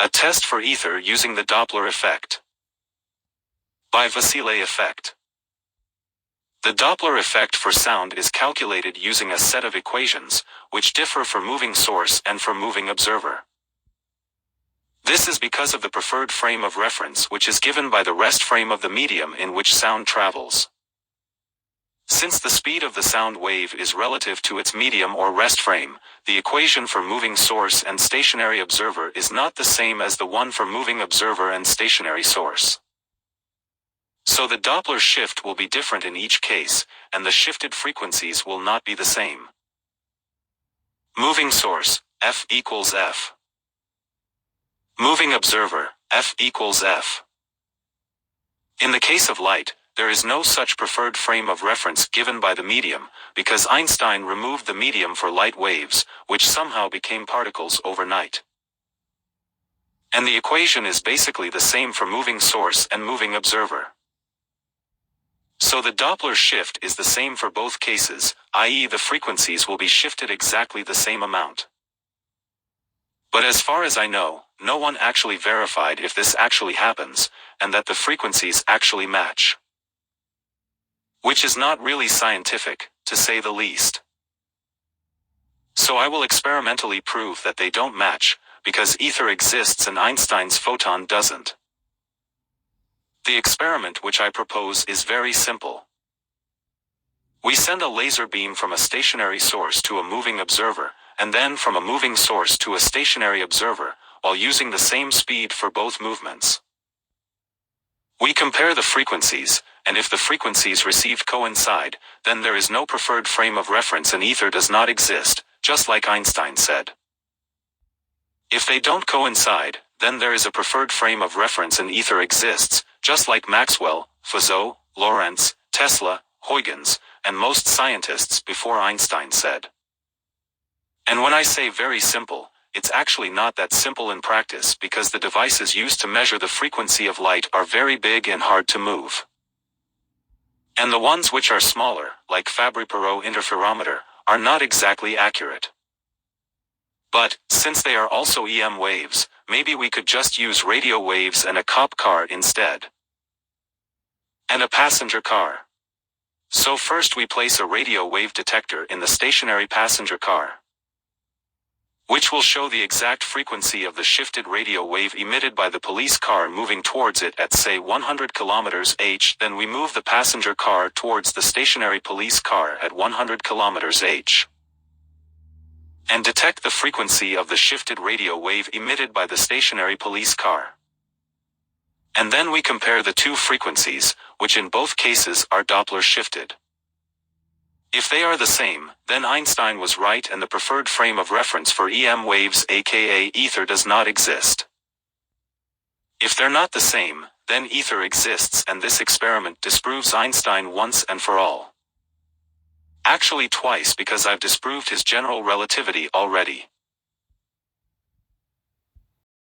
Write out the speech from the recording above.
A test for ether using the Doppler effect. By Vasile effect. The Doppler effect for sound is calculated using a set of equations, which differ for moving source and for moving observer. This is because of the preferred frame of reference, which is given by the rest frame of the medium in which sound travels. Since the speed of the sound wave is relative to its medium or rest frame, the equation for moving source and stationary observer is not the same as the one for moving observer and stationary source. So the Doppler shift will be different in each case, and the shifted frequencies will not be the same. Moving source, F equals F. Moving observer, F equals F. In the case of light, there is no such preferred frame of reference given by the medium, because Einstein removed the medium for light waves, which somehow became particles overnight. And the equation is basically the same for moving source and moving observer. So the Doppler shift is the same for both cases, i.e. the frequencies will be shifted exactly the same amount. But as far as I know, no one actually verified if this actually happens, and that the frequencies actually match. Which is not really scientific, to say the least. So I will experimentally prove that they don't match, because ether exists and Einstein's photon doesn't. The experiment which I propose is very simple. We send a laser beam from a stationary source to a moving observer, and then from a moving source to a stationary observer, while using the same speed for both movements. We compare the frequencies, and if the frequencies received coincide, then there is no preferred frame of reference and ether does not exist, just like Einstein said. If they don't coincide, then there is a preferred frame of reference and ether exists, just like Maxwell, Fizeau, Lorentz, Tesla, Huygens, and most scientists before Einstein said. And when I say very simple, it's actually not that simple in practice because the devices used to measure the frequency of light are very big and hard to move. And the ones which are smaller, like Fabry-Perot interferometer, are not exactly accurate. But, since they are also EM waves, maybe we could just use radio waves and a cop car instead. And a passenger car. So first we place a radio wave detector in the stationary passenger car, which will show the exact frequency of the shifted radio wave emitted by the police car moving towards it at say 100 km/h. Then we move the passenger car towards the stationary police car at 100 km/h. And detect the frequency of the shifted radio wave emitted by the stationary police car. And then we compare the two frequencies, which in both cases are Doppler shifted. If they are the same, then Einstein was right and the preferred frame of reference for EM waves aka ether does not exist. If they're not the same, then ether exists and this experiment disproves Einstein once and for all. Actually twice because I've disproved his general relativity already.